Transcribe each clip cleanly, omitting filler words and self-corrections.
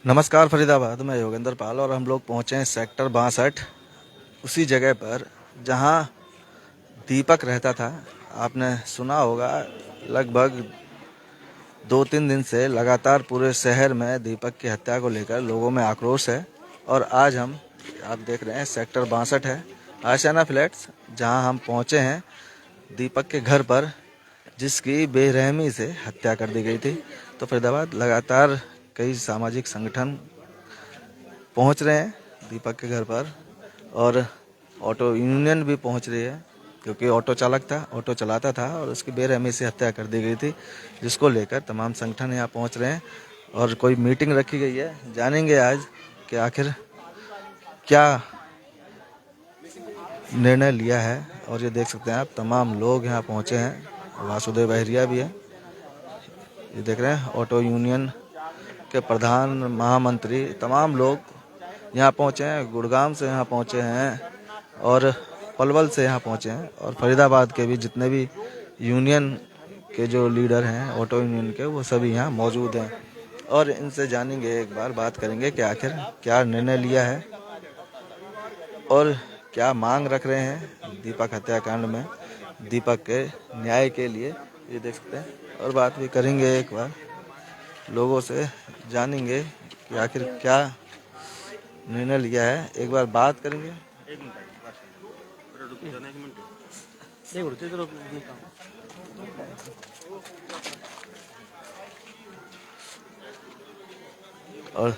नमस्कार फरीदाबाद में योगेंद्र पाल और हम लोग पहुँचे हैं सेक्टर 62 उसी जगह पर जहां दीपक रहता था। आपने सुना होगा लगभग 2-3 दिन से लगातार पूरे शहर में दीपक की हत्या को लेकर लोगों में आक्रोश है। और आज आप देख रहे हैं सेक्टर 62 है आशियाना फ्लैट्स, जहां हम पहुंचे हैं दीपक के घर पर जिसकी बेरहमी से हत्या कर दी गई थी। तो फरीदाबाद लगातार कई सामाजिक संगठन पहुंच रहे हैं दीपक के घर पर और ऑटो यूनियन भी पहुंच रही है, क्योंकि ऑटो चलाता था और उसकी बेरहमी से हत्या कर दी गई थी, जिसको लेकर तमाम संगठन यहाँ पहुंच रहे हैं और कोई मीटिंग रखी गई है। जानेंगे आज कि आखिर क्या निर्णय लिया है। और ये देख सकते हैं आप, तमाम लोग यहाँ पहुंचे हैं। वासुदेव बहरिया भी है, ये देख रहे हैं ऑटो यूनियन के प्रधान महामंत्री, तमाम लोग यहाँ पहुँचे हैं। गुड़गांव से यहाँ पहुँचे हैं और पलवल से यहाँ पहुँचे हैं और फरीदाबाद के भी जितने भी यूनियन के जो लीडर हैं ऑटो यूनियन के, वो सभी यहाँ मौजूद हैं। और इनसे जानेंगे, एक बार बात करेंगे कि आखिर क्या निर्णय लिया है और क्या मांग रख रहे हैं दीपक हत्याकांड में दीपक के न्याय के लिए। ये देख सकते हैं और बात भी करेंगे, एक बार लोगों से जानेंगे कि आखिर क्या निर्णय लिया है। एक बार बात करेंगे। और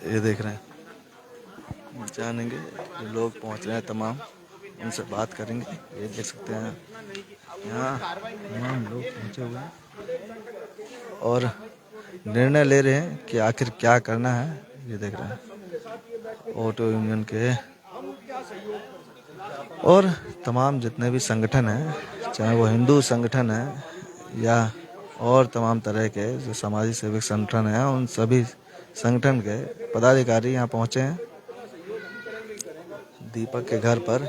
ये देख रहे हैं, जानेंगे जो लोग पहुंच रहे हैं तमाम, उनसे बात करेंगे। ये देख सकते हैं यहाँ तमाम लोग पहुंचे हुए हैं और निर्णय ले रहे हैं कि आखिर क्या करना है। ये देख रहे हैं ऑटो यूनियन के और तमाम जितने भी संगठन हैं, चाहे वो हिंदू संगठन है या और तमाम तरह के जो सामाजिक सेवक संगठन हैं, उन सभी संगठन के पदाधिकारी यहाँ पहुँचे हैं दीपक के घर पर।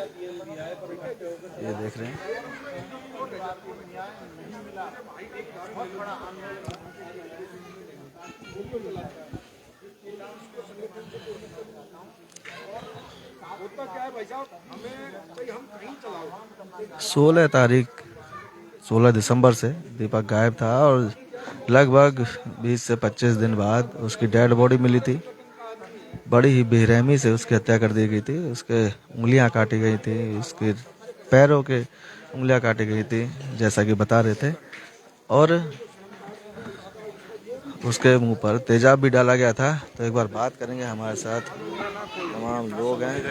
ये देख रहे हैं तारीख 16 दिसंबर से दीपक गायब था और लगभग 20 से 25 दिन बाद उसकी डेड बॉडी मिली थी। बड़ी ही बेरहमी से उसकी हत्या कर दी गई थी। उसके उंगलियां काटी गई थी, उसके पैरों के उंगलियां काटी गई थी, जैसा कि बता रहे थे। और उसके मुंह पर तेजाब भी डाला गया था। तो एक बार बात करेंगे, हमारे साथ तमाम लोग हैं।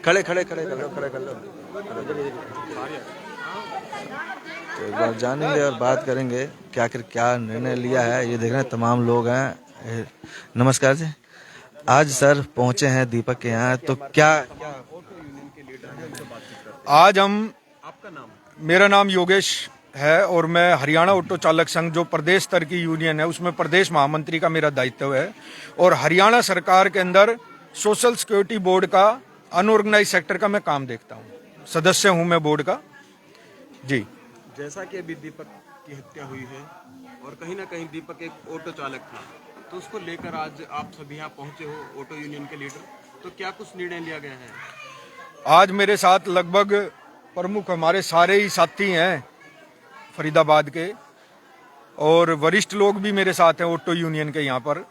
खड़े कर लो। तो एक बार जानेंगे और बात करेंगे कि आखिर क्या निर्णय लिया है। ये देख रहे हैं तमाम लोग हैं। नमस्कार जी, आज सर पहुंचे हैं दीपक के यहाँ, तो क्या आज हम, मेरा नाम योगेश है और मैं हरियाणा ऑटो चालक संघ जो प्रदेश स्तर की यूनियन है उसमें प्रदेश महामंत्री का मेरा दायित्व है और हरियाणा सरकार के अंदर सोशल सिक्योरिटी बोर्ड का अनऑर्गेनाइज सेक्टर का मैं काम देखता हूँ, सदस्य हूँ मैं बोर्ड का जी। जैसा कि अभी दीपक की हत्या हुई है और कहीं ना कहीं दीपक एक ऑटो चालक था, तो उसको लेकर आज आप सभी यहाँ पहुंचे हो ऑटो यूनियन के लीडर, तो क्या कुछ निर्णय लिया गया है? आज मेरे साथ लगभग प्रमुख हमारे सारे ही साथी हैं फरीदाबाद के और वरिष्ठ लोग भी मेरे साथ हैं ऑटो यूनियन के। यहाँ पर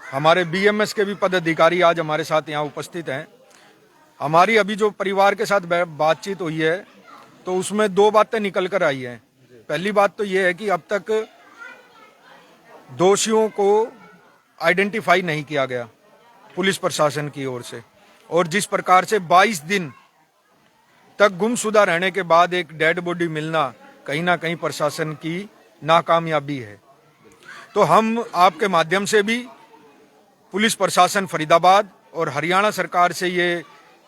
हमारे बीएमएस के भी पदाधिकारी आज हमारे साथ यहाँ उपस्थित हैं। हमारी अभी जो परिवार के साथ बातचीत हुई है तो उसमें 2 बातें निकल कर आई हैं। पहली बात तो ये है कि अब तक दोषियों को आइडेंटिफाई नहीं किया गया पुलिस प्रशासन की ओर से, और जिस प्रकार से 22 दिन तक गुमशुदा रहने के बाद एक डेड बॉडी मिलना कहीं ना कहीं प्रशासन की नाकामयाबी है। तो हम आपके माध्यम से भी पुलिस प्रशासन फरीदाबाद और हरियाणा सरकार से ये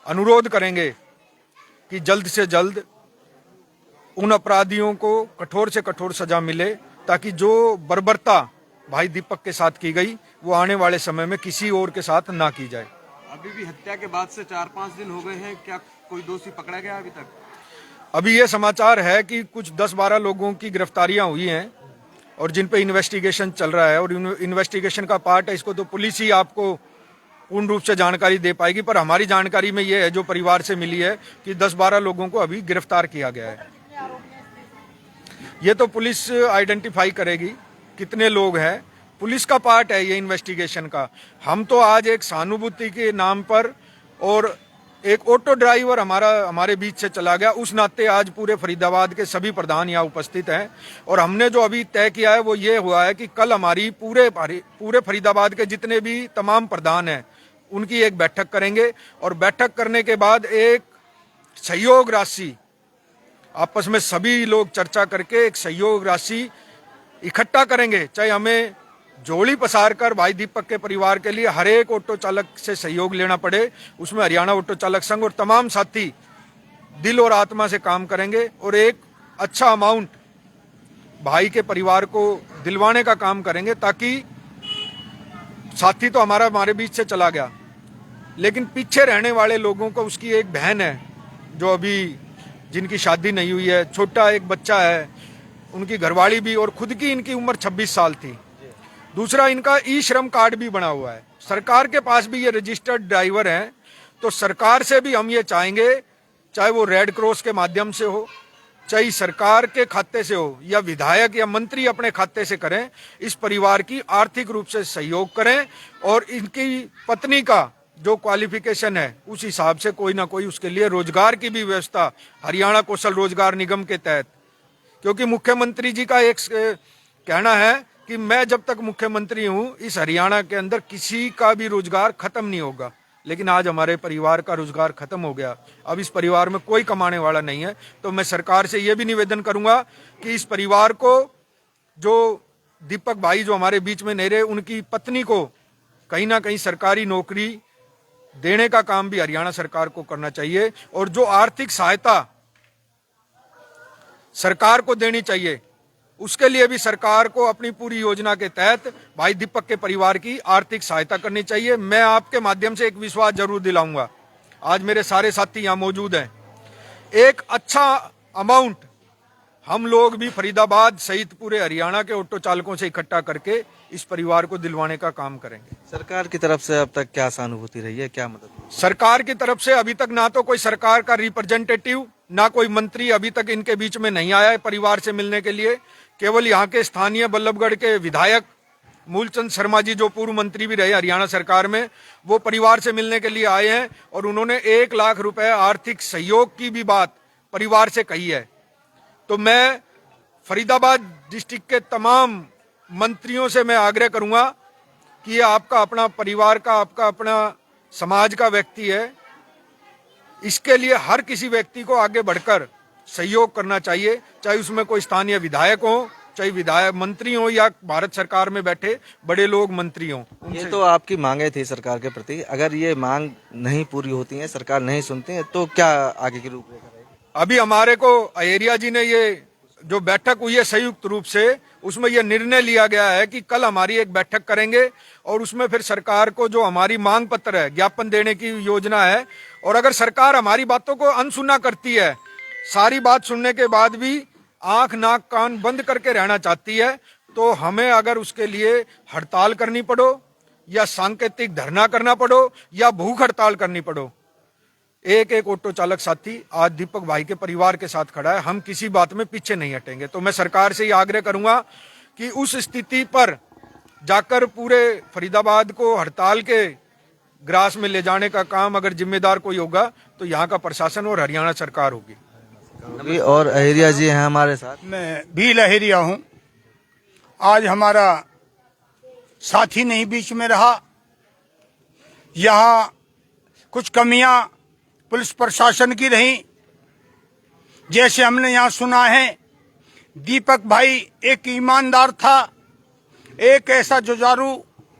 अनुरोध करेंगे कि जल्द से जल्द उन अपराधियों को कठोर से कठोर सजा मिले, ताकि जो बर्बरता भाई दीपक के साथ की गई वो आने वाले समय में किसी और के साथ ना की जाए। अभी भी हत्या के बाद से 4-5 दिन हो गए हैं, क्या कोई दोषी पकड़ा गया अभी तक? अभी ये समाचार है कि कुछ 10-12 लोगों की गिरफ्तारियां हुई हैं और जिन पे इन्वेस्टिगेशन चल रहा है और इन्वेस्टिगेशन का पार्ट है, इसको तो पुलिस ही आपको पूर्ण रूप से जानकारी दे पाएगी। पर हमारी जानकारी में ये है, जो परिवार से मिली है, कि 10-12 लोगों को अभी गिरफ्तार किया गया है। ये तो पुलिस आइडेंटिफाई करेगी कितने लोग हैं, पुलिस का पार्ट है ये इन्वेस्टिगेशन का। हम तो आज एक सहानुभूति के नाम पर, और एक ऑटो ड्राइवर हमारे बीच से चला गया, उस नाते आज पूरे फरीदाबाद के सभी प्रधान यहाँ उपस्थित हैं। और हमने जो अभी तय किया है वो ये हुआ है कि कल हमारी पूरे फरीदाबाद के जितने भी तमाम प्रधान हैं उनकी एक बैठक करेंगे, और बैठक करने के बाद एक सहयोग राशि आपस में सभी लोग चर्चा करके एक सहयोग राशि इकट्ठा करेंगे। चाहे हमें जोड़ी पसार कर भाई दीपक के परिवार के लिए हर एक ऑटो चालक से सहयोग लेना पड़े, उसमें हरियाणा ऑटो चालक संघ और तमाम साथी दिल और आत्मा से काम करेंगे, और एक अच्छा अमाउंट भाई के परिवार को दिलवाने का काम करेंगे। ताकि साथी तो हमारे बीच से चला गया, लेकिन पीछे रहने वाले लोगों को, उसकी एक बहन है जो अभी जिनकी शादी नहीं हुई है, छोटा एक बच्चा है, उनकी घरवाली भी, और खुद की इनकी उम्र 26 साल थी। दूसरा, इनका ई श्रम कार्ड भी बना हुआ है, सरकार के पास भी ये रजिस्टर्ड ड्राइवर हैं। तो सरकार से भी हम ये चाहेंगे, चाहे वो रेड क्रॉस के माध्यम से हो, चाहे सरकार के खाते से हो, या विधायक या मंत्री अपने खाते से करें, इस परिवार की आर्थिक रूप से सहयोग करें, और इनकी पत्नी का जो क्वालिफिकेशन है उस हिसाब से कोई ना कोई उसके लिए रोजगार की भी व्यवस्था हरियाणा कौशल रोजगार निगम के तहत। क्योंकि मुख्यमंत्री जी का एक कहना है कि मैं जब तक मुख्यमंत्री हूं, इस हरियाणा के अंदर किसी का भी रोजगार खत्म नहीं होगा। लेकिन आज हमारे परिवार का रोजगार खत्म हो गया, अब इस परिवार में कोई कमाने वाला नहीं है। तो मैं सरकार से यह भी निवेदन करूंगा कि इस परिवार को, जो दीपक भाई जो हमारे बीच में नहीं रहे, उनकी पत्नी को कहीं ना कहीं सरकारी नौकरी देने का काम भी हरियाणा सरकार को करना चाहिए, और जो आर्थिक सहायता सरकार को देनी चाहिए उसके लिए भी सरकार को अपनी पूरी योजना के तहत भाई दीपक के परिवार की आर्थिक सहायता करनी चाहिए। मैं आपके माध्यम से एक विश्वास जरूर दिलाऊंगा, आज मेरे सारे साथी यहाँ मौजूद हैं, एक अच्छा अमाउंट हम लोग भी फरीदाबाद सहित पूरे हरियाणा के ऑटो चालकों से इकट्ठा करके इस परिवार को दिलवाने का काम करेंगे। सरकार की तरफ से अब तक क्या सहानुभूति रही है, क्या मदद? सरकार की तरफ से अभी तक ना तो कोई सरकार का रिप्रेजेंटेटिव, ना कोई मंत्री अभी तक इनके बीच में नहीं आया है परिवार से मिलने के लिए। केवल यहाँ के स्थानीय बल्लभगढ़ के विधायक मूलचंद शर्मा जी, जो पूर्व मंत्री भी रहे हरियाणा सरकार में, वो परिवार से मिलने के लिए आए हैं, और उन्होंने 1 लाख रुपए आर्थिक सहयोग की भी बात परिवार से कही है। तो मैं फरीदाबाद डिस्ट्रिक्ट के तमाम मंत्रियों से मैं आग्रह करूंगा कि ये आपका अपना परिवार का, आपका अपना समाज का व्यक्ति है, इसके लिए हर किसी व्यक्ति को आगे बढ़कर सहयोग करना चाहिए, चाहे उसमें कोई स्थानीय विधायक हो, चाहे विधायक मंत्री हो, या भारत सरकार में बैठे बड़े लोग मंत्री हो। ये तो आपकी मांगे थी सरकार के प्रति, अगर ये मांग नहीं पूरी होती है, सरकार नहीं सुनती है, तो क्या आगे की रूपरेखा रहेगी? अभी हमारे को अहेरिया जी ने ये जो बैठक हुई है संयुक्त रूप से, उसमें यह निर्णय लिया गया है कि कल हमारी एक बैठक करेंगे, और उसमें फिर सरकार को जो हमारी मांग पत्र है, ज्ञापन देने की योजना है। और अगर सरकार हमारी बातों को अनसुना करती है, सारी बात सुनने के बाद भी आंख नाक कान बंद करके रहना चाहती है, तो हमें अगर उसके लिए हड़ताल करनी पड़ो, या सांकेतिक धरना करना पड़ो, या भूख हड़ताल करनी पड़ो, एक एक ऑटो चालक साथी आज दीपक भाई के परिवार के साथ खड़ा है, हम किसी बात में पीछे नहीं हटेंगे। तो मैं सरकार से ये आग्रह करूंगा कि उस स्थिति पर जाकर पूरे फरीदाबाद को हड़ताल के ग्रास में ले जाने का काम अगर जिम्मेदार कोई होगा तो यहाँ का प्रशासन और हरियाणा सरकार होगी। और अहेरिया जी हैं हमारे साथ। मैं भी लहेरिया हूँ। आज हमारा साथी नहीं बीच में रहा, यहाँ कुछ कमियां पुलिस प्रशासन की रही। जैसे हमने यहाँ सुना है, दीपक भाई एक ईमानदार था, एक ऐसा जुझारू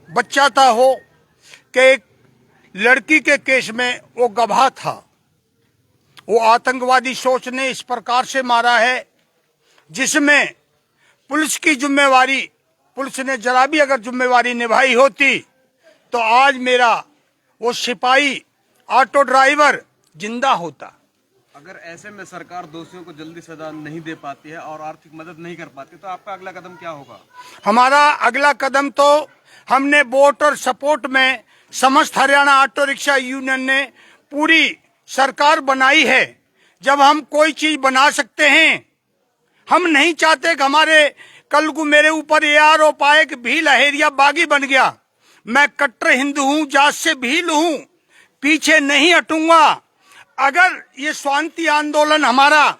बच्चा था हो कि एक लड़की के केस में वो गवाह था। वो आतंकवादी सोच ने इस प्रकार से मारा है जिसमें पुलिस की जिम्मेवारी, पुलिस ने जरा भी अगर जिम्मेवारी निभाई होती तो आज मेरा वो सिपाही ऑटो ड्राइवर जिंदा होता। अगर ऐसे में सरकार दोषियों को जल्दी सजा नहीं दे पाती है और आर्थिक मदद नहीं कर पाती, तो आपका अगला कदम क्या होगा? हमारा अगला कदम तो हमने वोट और सपोर्ट में समस्त हरियाणा ऑटो रिक्शा यूनियन ने पूरी सरकार बनाई है। जब हम कोई चीज बना सकते हैं, हम नहीं चाहते कि हमारे कल को मेरे ऊपर ये आरोप आए कि भील लहेरिया बागी बन गया। मैं कट्टर हिंदू हूं, जात से भील हूं, पीछे नहीं हटूंगा। अगर ये शांति आंदोलन हमारा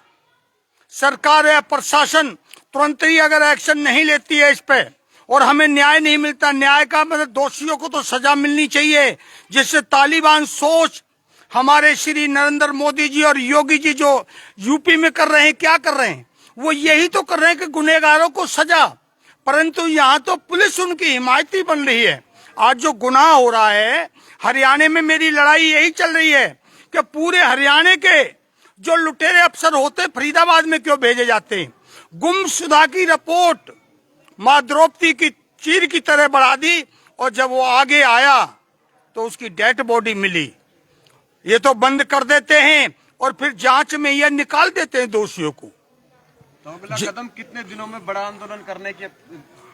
सरकार या प्रशासन तुरंत ही अगर एक्शन नहीं लेती है इस पे और हमें न्याय नहीं मिलता, न्याय का मतलब दोषियों को तो सजा मिलनी चाहिए, जिससे तालिबान सोच हमारे श्री नरेंद्र मोदी जी और योगी जी जो यूपी में कर रहे हैं, क्या कर रहे हैं, वो यही तो कर रहे हैं कि गुनहगारों को सजा। परंतु यहाँ तो पुलिस उनकी हिमायती बन रही है। आज जो गुनाह हो रहा है हरियाणा में, मेरी लड़ाई यही चल रही है कि पूरे हरियाणा के जो लुटेरे अफसर होते फरीदाबाद में क्यों भेजे जाते हैं। गुमशुदा की रिपोर्ट माँ द्रौपदी की चीर की तरह बढ़ा दी और जब वो आगे आया तो उसकी डेड बॉडी मिली। ये तो बंद कर देते हैं और फिर जांच में यह निकाल देते हैं दोषियों को। तो अगला कदम कितने दिनों में बड़ा आंदोलन करने की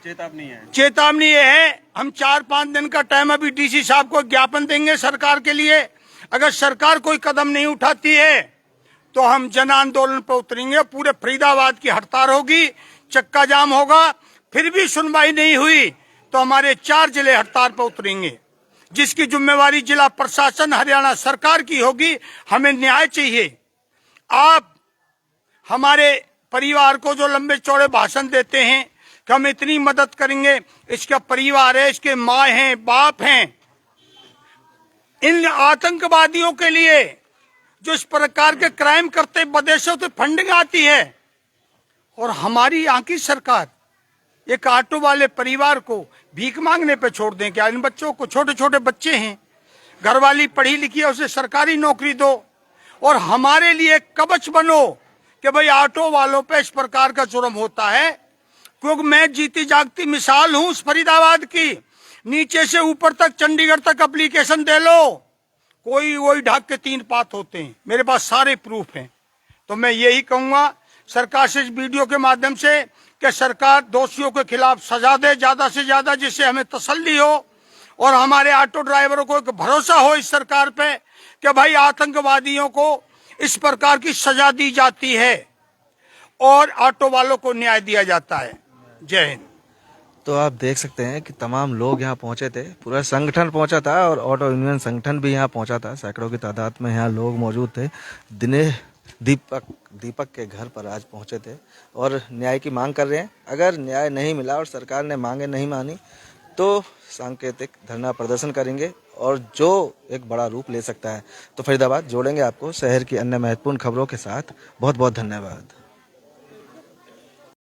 चेतावनी है? चेतावनी ये है, हम 4-5 दिन का टाइम अभी डीसी साहब को ज्ञापन देंगे सरकार के लिए। अगर सरकार कोई कदम नहीं उठाती है तो हम जन आंदोलन पर उतरेंगे। पूरे फरीदाबाद की हड़ताल होगी, चक्का जाम होगा। फिर भी सुनवाई नहीं हुई तो हमारे 4 जिले हड़ताल पर उतरेंगे, जिसकी जिम्मेवारी जिला प्रशासन हरियाणा सरकार की होगी। हमें न्याय चाहिए। आप हमारे परिवार को जो लंबे चौड़े भाषण देते हैं कि हम इतनी मदद करेंगे, इसका परिवार है, इसके माँ हैं, बाप हैं। इन आतंकवादियों के लिए जो इस प्रकार के क्राइम करते विदेशों से फंडिंग आती है और हमारी यहाँ की सरकार एक ऑटो वाले परिवार को भीख मांगने पे छोड़ दें क्या? इन बच्चों को, छोटे छोटे बच्चे हैं, घरवाली पढ़ी लिखी है, उसे सरकारी नौकरी दो और हमारे लिए कवच बनो कि भाई ऑटो वालों पे इस प्रकार का जुर्म होता है। क्योंकि मैं जीती जागती मिसाल हूं उस फरीदाबाद की। नीचे से ऊपर तक, चंडीगढ़ तक एप्लीकेशन दे लो, कोई वही ढाक के 3 पात होते हैं। मेरे पास सारे प्रूफ हैं। तो मैं यही कहूंगा सरकार से इस वीडियो के माध्यम से कि सरकार दोषियों के खिलाफ सजा दे ज्यादा से ज्यादा, जिससे हमें तसल्ली हो और हमारे ऑटो ड्राइवरों को एक भरोसा हो इस सरकार पे कि भाई आतंकवादियों को इस प्रकार की सजा दी जाती है और ऑटो वालों को न्याय दिया जाता है। जय हिंद। तो आप देख सकते हैं कि तमाम लोग यहाँ पहुंचे थे, पूरा संगठन पहुंचा था और ऑटो यूनियन संगठन भी यहाँ पहुंचा था। सैकड़ों की तादाद में यहाँ लोग मौजूद थे। दीपक के घर पर आज पहुंचे थे और न्याय की मांग कर रहे हैं। अगर न्याय नहीं मिला और सरकार ने मांगे नहीं मानी तो सांकेतिक धरना प्रदर्शन करेंगे और जो एक बड़ा रूप ले सकता है। तो फरीदाबाद जोड़ेंगे आपको शहर की अन्य महत्वपूर्ण खबरों के साथ। बहुत बहुत धन्यवाद।